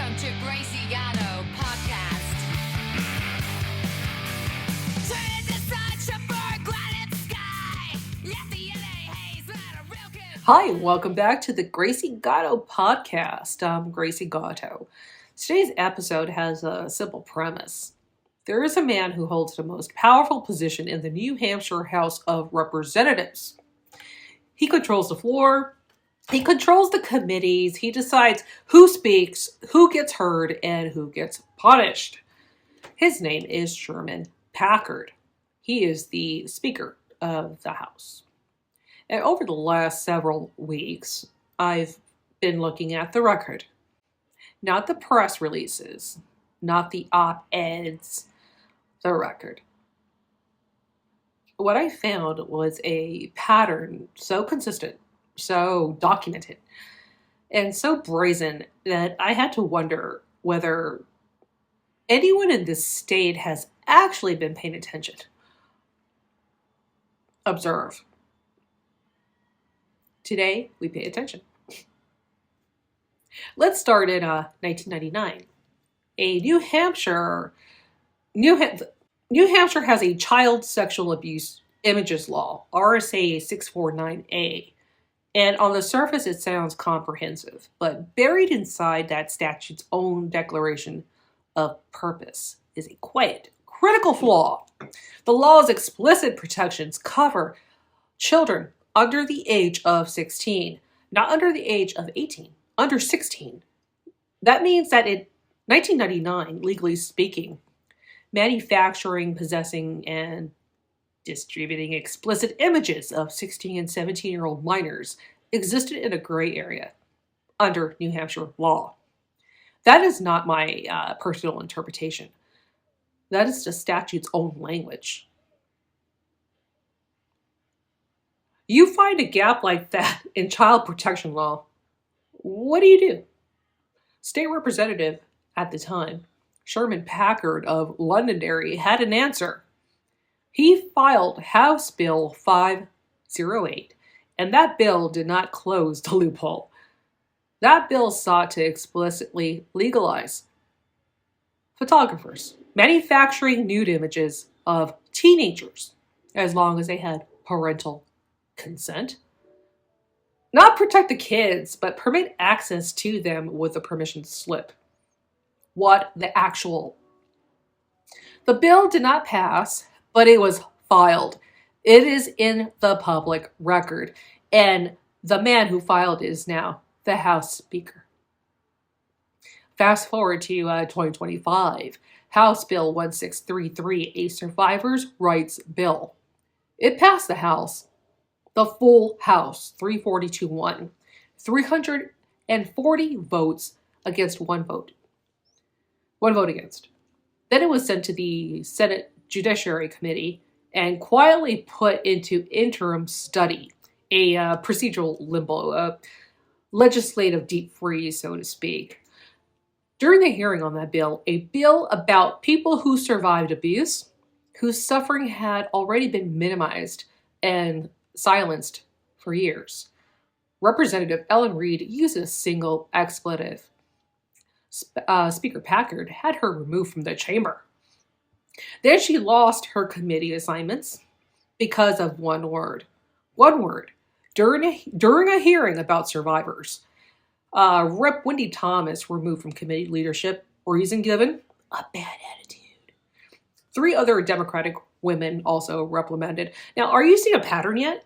Welcome to Gracie Gatto Podcast. Turn it to sunshine for a granite sky. Let the LA haze let a real good. Hi, welcome back to the Gracie Gatto Podcast. I'm Gracie Gatto. Today's episode has a simple premise. There is a man who holds the most powerful position in the New Hampshire House of Representatives. He controls the floor. He controls the committees. He decides who speaks, who gets heard, and who gets punished. His name is Sherman Packard. He is the Speaker of the House. And over the last several weeks, I've been looking at the record. Not the press releases, not the op-eds, the record. What I found was a pattern so consistent, so documented, and so brazen that I had to wonder whether anyone in this state has actually been paying attention. Observe. Today, we pay attention. Let's start in 1999. New Hampshire has a child sexual abuse images law, RSA 649A. And on the surface, it sounds comprehensive, but buried inside that statute's own declaration of purpose is a quiet, critical flaw. The law's explicit protections cover children under the age of 16, not under the age of 18, under 16. That means that in 1999, legally speaking, manufacturing, possessing, and distributing explicit images of 16 and 17-year-old minors existed in a gray area under New Hampshire law. That is not my personal interpretation. That is the statute's own language. You find a gap like that in child protection law, what do? State Representative at the time, Sherman Packard of Londonderry, had an answer. He filed House Bill 508, and that bill did not close the loophole. That bill sought to explicitly legalize photographers manufacturing nude images of teenagers as long as they had parental consent. Not protect the kids, but permit access to them with a permission slip. What the actual? The bill did not pass, but it was filed. It is in the public record, and the man who filed it is now the House Speaker. Fast forward to 2025, House Bill 1633, a survivors' rights bill. It passed the House, the full House, 342-1, 340 votes against one vote. One vote against. Then it was sent to the Senate Judiciary Committee and quietly put into interim study, a procedural limbo, a legislative deep freeze, so to speak. During the hearing on that bill, a bill about people who survived abuse, whose suffering had already been minimized and silenced for years. Representative Ellen Reed used a single expletive. Speaker Packard had her removed from the chamber. Then she lost her committee assignments because of one word. One word. During a hearing about survivors, Rep. Wendy Thomas removed from committee leadership. Reason given? A bad attitude. 3 other Democratic women also reprimanded. Now, are you seeing a pattern yet?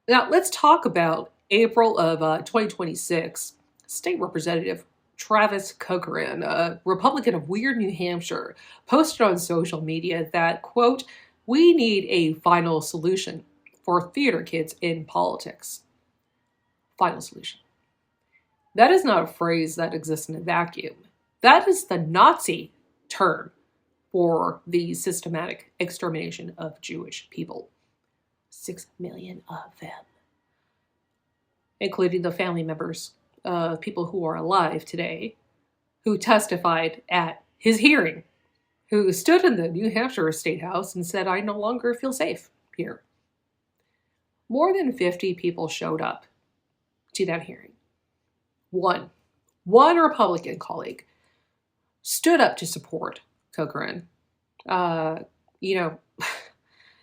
Now, let's talk about April of 2026. State Representative Travis Corcoran, a Republican of Weird, New Hampshire, posted on social media that, quote, "We need a final solution for theater kids in politics." Final solution. That is not a phrase that exists in a vacuum. That is the Nazi term for the systematic extermination of Jewish people. 6 million of them, including the family members of people who are alive today, who testified at his hearing, who stood in the New Hampshire State House and said, "I no longer feel safe here." More than 50 people showed up to that hearing. One one Republican colleague stood up to support Corcoran. You know,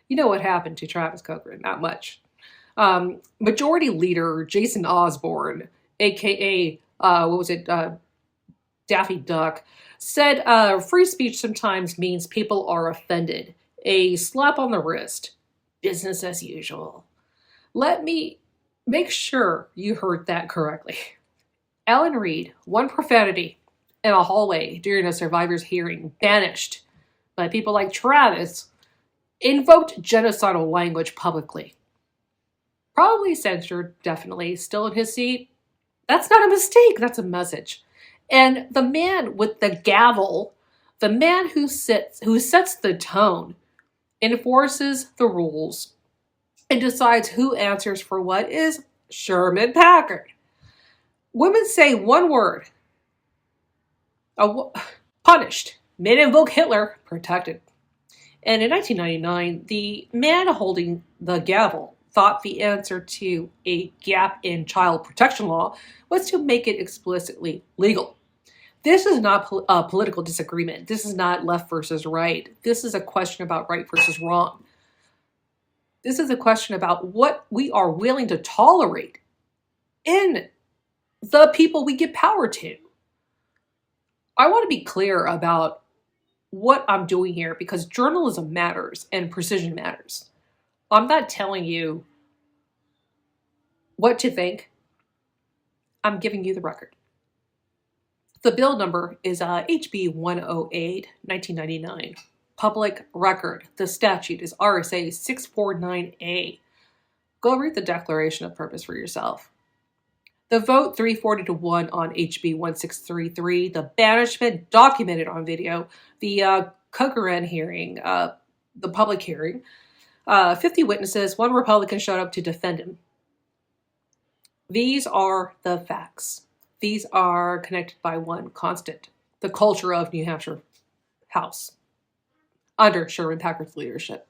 you know what happened to Travis Corcoran? Not much. Majority Leader Jason Osborne, aka what was it, Daffy Duck, said free speech sometimes means people are offended. A slap on the wrist. Business as usual. Let me make sure you heard that correctly. Alan Reed, one profanity in a hallway during a survivor's hearing, banished by people like Travis, invoked genocidal language publicly. Probably censored, definitely, still in his seat. That's not a mistake, that's a message. And the man with the gavel, the man who sets the tone, enforces the rules, and decides who answers for what is Sherman Packard. Women say one word. Punished. Men invoke Hitler. Protected. And in 1999, the man holding the gavel thought the answer to a gap in child protection law was to make it explicitly legal. This is not a political disagreement. This is not left versus right. This is a question about right versus wrong. This is a question about what we are willing to tolerate in the people we give power to. I want to be clear about what I'm doing here because journalism matters and precision matters. I'm not telling you what to think. I'm giving you the record. The bill number is HB 108, 1999. Public record. The statute is RSA 649A. Go read the Declaration of Purpose for yourself. The vote 340 to 1 on HB 1633. The banishment documented on video. The Corcoran hearing, the public hearing. 50 witnesses. One Republican showed up to defend him. These are the facts. These are connected by one constant, the culture of New Hampshire House under Sherman Packard's leadership.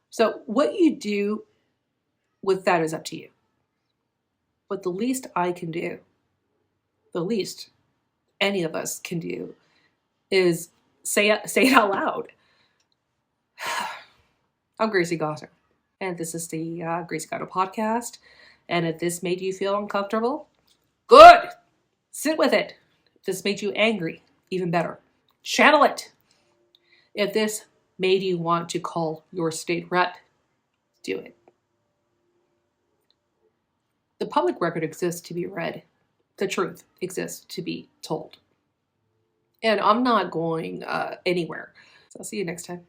So what you do with that is up to you. But the least I can do, the least any of us can do, is say it out loud. I'm Gracie Gotter, and this is the Gracie Gotter podcast. And if this made you feel uncomfortable, good! Sit with it. If this made you angry, even better. Channel it. If this made you want to call your state rep, do it. The public record exists to be read. The truth exists to be told. And I'm not going anywhere. So I'll see you next time.